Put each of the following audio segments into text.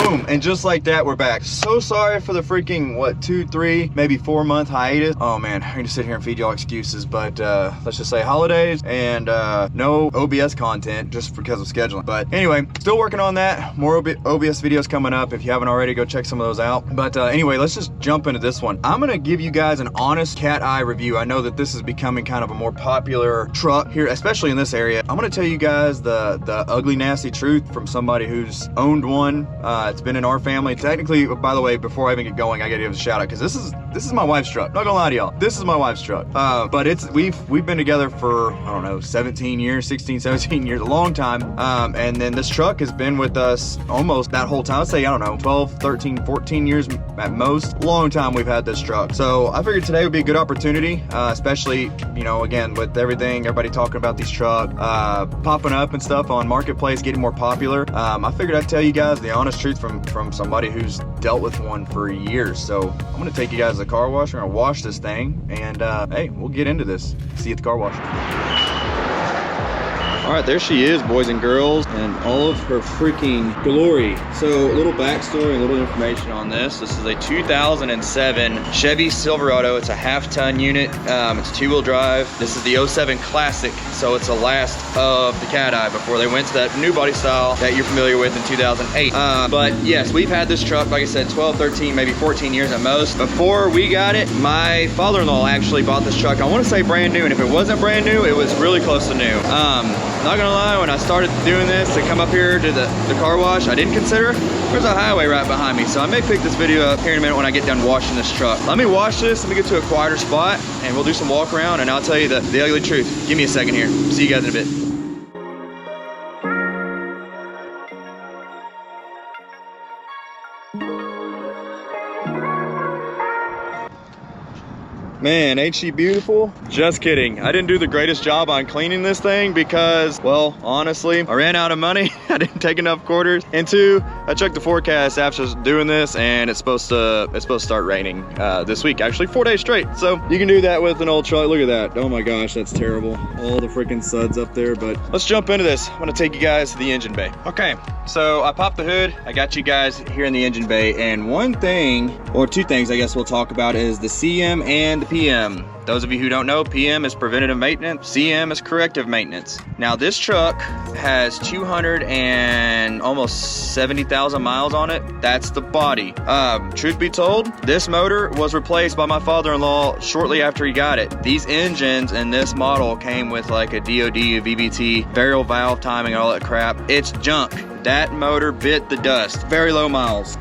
Boom, and just like that, we're back. So sorry for the freaking, what, 2, 3, maybe 4 month hiatus. Oh man, I need to sit here and feed y'all excuses, but let's just say holidays and no OBS content just because of scheduling. But anyway, still working on that. More OBS videos coming up. If you haven't already, go check some of those out. But anyway, let's just jump into this one. I'm gonna give you guys an honest Cateye review. I know that this is becoming kind of a more popular truck here, especially in this area. I'm gonna tell you guys the ugly, nasty truth from somebody who's owned one. It's been in our family. Technically, by the way, before I even get going, I gotta give a shout out because this is my wife's truck. Not gonna lie to y'all, this is my wife's truck. But we've been together for, I don't know, 17 years, 16, 17 years, a long time. And then this truck has been with us almost that whole time. I'd say, I don't know, 12, 13, 14 years at most. Long time we've had this truck. So I figured today would be a good opportunity, especially, you know, again, with everybody talking about these trucks, popping up and stuff on Marketplace, getting more popular. I figured I'd tell you guys the honest truth from somebody who's dealt with one for years. So I'm gonna take you guys to the car wash. We're gonna wash this thing, and hey, we'll get into this. See you at the car wash. All right, there she is, boys and girls, and all of her freaking glory. So a little backstory, a little information on this. This is a 2007 Chevy Silverado. It's a half-ton unit. It's 2-wheel drive. This is the 07 Classic, so it's the last of the Cateye before they went to that new body style that you're familiar with in 2008. But yes, we've had this truck, like I said, 12, 13, maybe 14 years at most. Before we got it, my father-in-law actually bought this truck. I want to say brand new, and if it wasn't brand new, it was really close to new. Not gonna lie, when I started doing this to come up here to the car wash, I didn't consider there's a highway right behind me. So I may pick this video up here in a minute when I get done washing this truck. Let me wash this, let me get to a quieter spot, and we'll do some walk around, and I'll tell you the ugly truth. Give me a second here. See you guys in a bit. Man, ain't she beautiful? Just kidding. I didn't do the greatest job on cleaning this thing because, well, honestly, I ran out of money. I didn't take enough quarters. And 2, I checked the forecast after doing this, and it's supposed to start raining this week. Actually, 4 days straight. So you can do that with an old truck. Look at that. Oh my gosh, that's terrible. All the freaking suds up there. But let's jump into this. I'm gonna take you guys to the engine bay. Okay, so I popped the hood. I got you guys here in the engine bay, and one thing, or 2 things, I guess we'll talk about is the CM and the PM. Those of you who don't know, PM is preventative maintenance, CM is corrective maintenance. Now this truck has 200 and almost 70,000 miles on it. That's the body. Truth be told, this motor was replaced by my father-in-law shortly after he got it. These engines in this model came with like a DOD, a VVT, variable valve timing, and all that crap. It's junk. That motor bit the dust. Very low miles.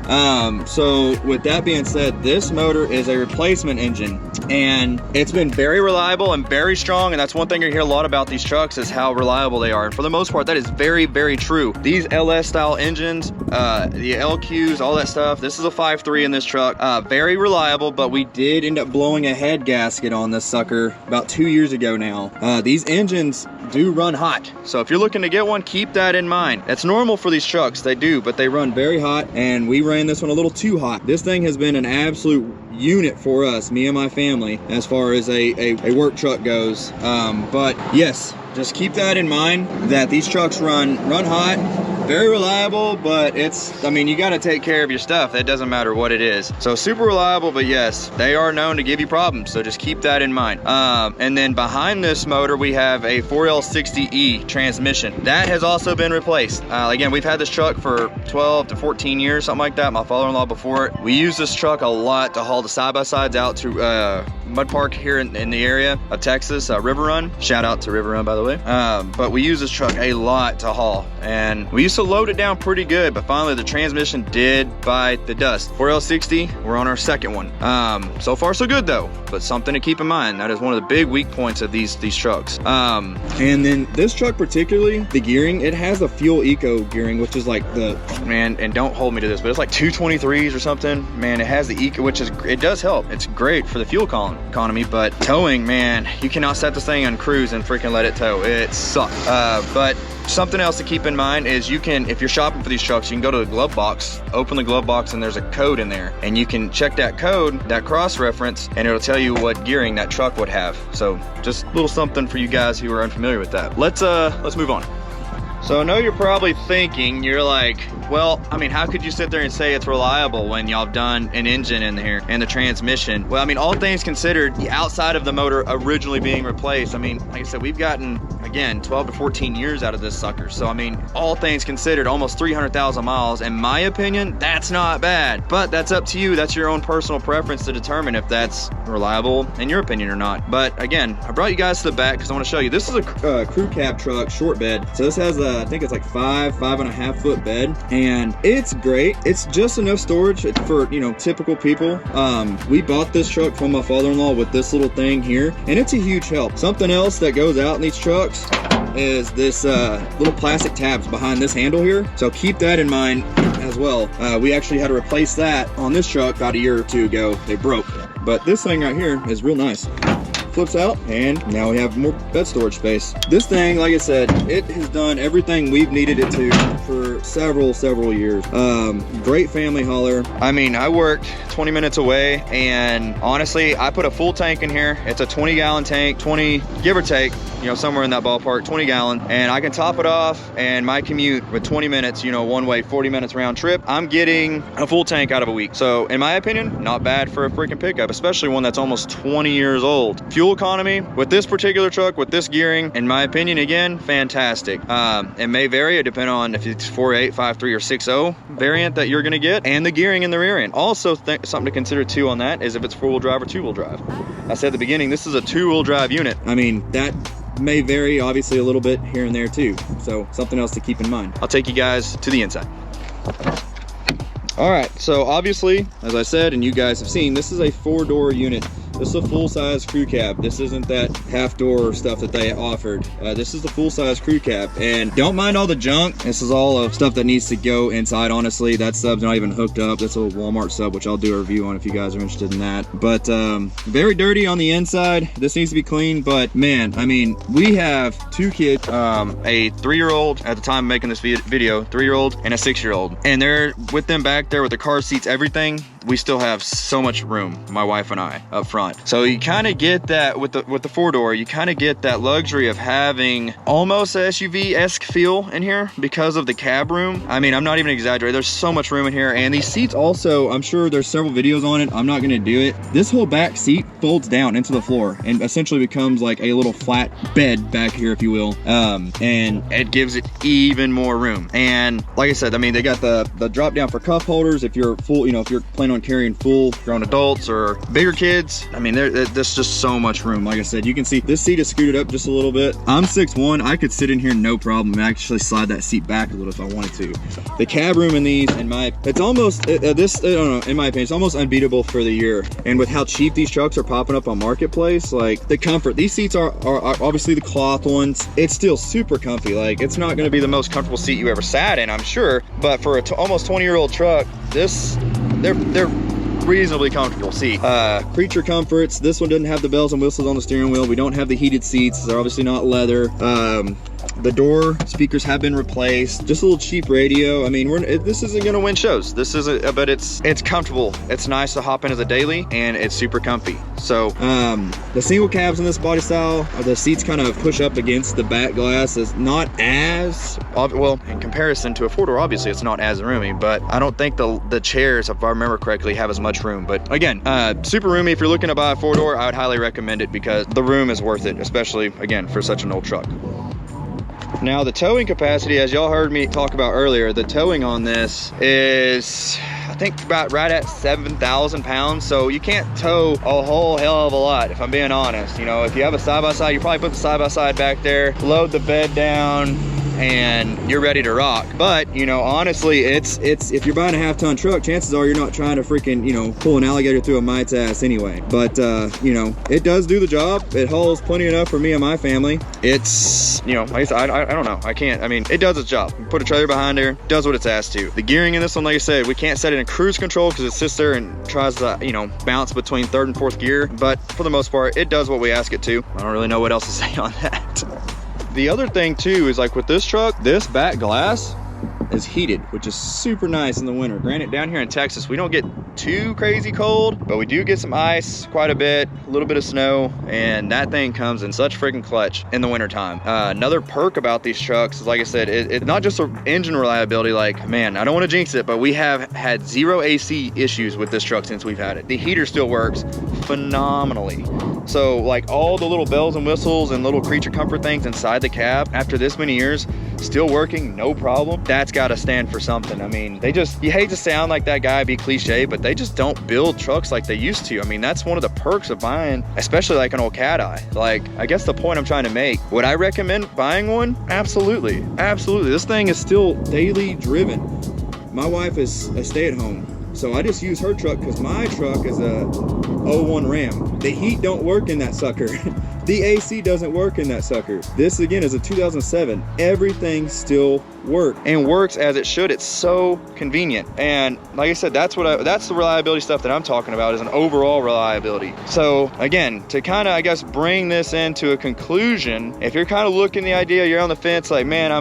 So with that being said, this motor is a replacement engine, and it's been very reliable and very strong. And that's one thing you hear a lot about these trucks is how reliable they are. And for the most part, that is very, very true. These LS style engines, the LQs, all that stuff. This is a 5.3 in this truck. Very reliable, but we did end up blowing a head gasket on this sucker about 2 years ago now. These engines do run hot. So if you're looking to get one, keep that in mind. That's normal for these trucks, they do, but they run very hot, and we ran this one a little too hot. This thing has been an absolute unit for us, me and my family, as far as a work truck goes. But yes, just keep that in mind, that these trucks run hot, very reliable, but I mean, you got to take care of your stuff. It doesn't matter what it is. So super reliable, but yes, they are known to give you problems. So just keep that in mind. And then behind this motor, we have a 4L60E transmission. That has also been replaced. Again, we've had this truck for 12 to 14 years, something like that. My father-in-law before it. We use this truck a lot to haul the side-by-sides out to Mud Park here in the area of Texas, River Run. Shout out to River Run, by the way. But we use this truck a lot to haul, and we used to load it down pretty good, but finally the transmission did bite the dust. 4L60, we're on our second one. So far so good though, but something to keep in mind. That is one of the big weak points of these trucks. And then this truck particularly, the gearing, it has a fuel eco gearing, which is like the, man, and don't hold me to this, but it's like 223s or something. Man, it has the eco, which is, it does help. It's great for the fuel economy, but towing, man, you cannot set this thing on cruise and freaking let it tow. It sucks. But something else to keep in mind is you can, if you're shopping for these trucks, you can go to the glove box, open the glove box, and there's a code in there, and you can check that code, that cross-reference, and it'll tell you what gearing that truck would have. So just a little something for you guys who are unfamiliar with that. Let's move on. So I know you're probably thinking, you're like, Well, I mean, how could you sit there and say it's reliable when y'all have done an engine in here and the transmission? Well, I mean, all things considered, outside of the motor originally being replaced, I mean, like I said, we've gotten, again, 12 to 14 years out of this sucker. So, I mean, all things considered, almost 300,000 miles. In my opinion, that's not bad. But that's up to you. That's your own personal preference to determine if that's reliable in your opinion or not. But again, I brought you guys to the back because I want to show you. This is a crew cab truck, short bed. So this has a, I think it's like 5.5 foot bed, and it's great. It's just enough storage for, you know, typical people. We bought this truck from my father-in-law with this little thing here, and it's a huge help. Something else that goes out in these trucks is this little plastic tabs behind this handle here. So keep that in mind as well. We actually had to replace that on this truck about a year or two ago. They broke. But this thing right here is real nice. Flips out, and now we have more bed storage space. This thing, like I said, it has done everything we've needed it to for several years. Great family hauler. I mean, I worked 20 minutes away, and honestly, I put a full tank in here. It's a 20-gallon tank, 20, give or take, you know, somewhere in that ballpark, 20 gallon, and I can top it off, and my commute with 20 minutes, you know, one way, 40 minutes round trip, I'm getting a full tank out of a week. So in my opinion, not bad for a freaking pickup, especially one that's almost 20 years old. Fuel economy with this particular truck, with this gearing, in my opinion, again, fantastic. It may vary depending on if it's 4.8, 5.3, or 6.0 variant that you're gonna get, and the gearing in the rear end. Also, something to consider too on that is if it's 4-wheel drive or 2-wheel drive. I said at the beginning, this is a 2-wheel drive unit. I mean, that may vary obviously a little bit here and there too. So something else to keep in mind. I'll take you guys to the inside. All right, so obviously, as I said, and you guys have seen, this is a 4-door unit. This is a full-size crew cab. This isn't that half-door stuff that they offered. This is the full-size crew cab. And don't mind all the junk. This is all of stuff that needs to go inside, honestly. That sub's not even hooked up. That's a Walmart sub, which I'll do a review on if you guys are interested in that. But very dirty on the inside. This needs to be clean, but man, I mean, we have 2 kids, a 3-year-old at the time of making this video, 3-year-old and a 6-year-old. And they're with them back there with the car seats, everything. We still have so much room, my wife and I, up front. So you kind of get that with the 4-door, you kind of get that luxury of having almost a SUV-esque feel in here because of the cab room. I mean, I'm not even exaggerating. There's so much room in here, and these seats also, I'm sure there's several videos on it. I'm not gonna do it. This whole back seat folds down into the floor and essentially becomes like a little flat bed back here, if you will. And it gives it even more room. And like I said, I mean, they got the drop down for cup holders if you're full, you know, if you're planning on carrying full grown adults or bigger kids. I mean, there's just so much room. Like I said, you can see this seat is scooted up just a little bit. I'm 6'1", I could sit in here no problem and actually slide that seat back a little if I wanted to. The cab room in these, it's almost, I don't know, in my opinion, it's almost unbeatable for the year. And with how cheap these trucks are popping up on Marketplace, like the comfort, these seats are obviously the cloth ones. It's still super comfy. Like, it's not gonna be the most comfortable seat you ever sat in, I'm sure, but for a almost 20-year-old truck, they're reasonably comfortable seat. Creature comforts, this one doesn't have the bells and whistles on the steering wheel. We don't have the heated seats. They're obviously not leather. The door speakers have been replaced. Just a little cheap radio. I mean, this isn't gonna win shows. This isn't, but it's comfortable. It's nice to hop in as a daily, and it's super comfy. So the single cabs in this body style, the seats kind of push up against the back glass. Is not as well in comparison to a 4-door. Obviously, it's not as roomy, but I don't think the chairs, if I remember correctly, have as much room. But again, super roomy. If you're looking to buy a 4-door, I would highly recommend it because the room is worth it, especially again for such an old truck. Now the towing capacity, as y'all heard me talk about earlier, the towing on this is, I think, about right at 7,000 pounds. So you can't tow a whole hell of a lot, if I'm being honest. You know, if you have a side-by-side, you probably put the side-by-side back there, load the bed down, and you're ready to rock. But, you know, honestly, it's if you're buying a half-ton truck, chances are you're not trying to freaking, you know, pull an alligator through a mite's ass anyway. But you know, it does do the job. It hauls plenty enough for me and my family. It's, you know, like I said, I don't know, I mean, it does its job. You put a trailer behind there, does what it's asked to. The gearing in this one, like I said, we can't set it in cruise control because it sits there and tries to, you know, bounce between 3rd and 4th gear. But for the most part, it does what we ask it to. I don't really know what else to say on that. The other thing too is, like with this truck, this back glass is heated, which is super nice in the winter. Granted, down here in Texas, we don't get too crazy cold, but we do get some ice quite a bit, a little bit of snow, and that thing comes in such freaking clutch in the winter time. Another perk about these trucks is, like I said, it's not just engine reliability. Like, man, I don't want to jinx it, but we have had 0 AC issues with this truck since we've had it. The heater still works phenomenally. So like all the little bells and whistles and little creature comfort things inside the cab, after this many years, still working, no problem. That's got to stand for something. I mean, you hate to sound like that guy, be cliche, but they just don't build trucks like they used to. I mean, that's one of the perks of buying, especially like an old Cateye. Like, I guess the point I'm trying to make, would I recommend buying one? Absolutely, absolutely. This thing is still daily driven. My wife is a stay-at-home, so I just use her truck because my truck is a 01 Ram. The heat don't work in that sucker. The AC doesn't work in that sucker. This again is a 2007. Everything still works and works as it should. It's so convenient. And like I said, that's the reliability stuff that I'm talking about, is an overall reliability. So again, to kind of, I guess, bring this into a conclusion, if you're kind of looking the idea, you're on the fence, like, man,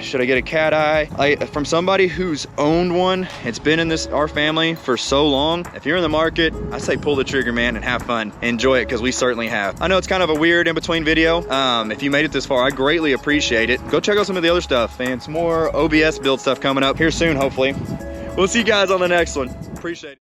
should I get a Cateye? From somebody who's owned one, it's been in our family for so long. If you're in the market, I say pull the trigger, man, and have fun. Enjoy it, because we certainly have. I know it's kind of a weird in-between video. If you made it this far, I greatly appreciate it. Go check out some of the other stuff and some more OBS build stuff coming up here soon, hopefully. We'll see you guys on the next one. Appreciate it.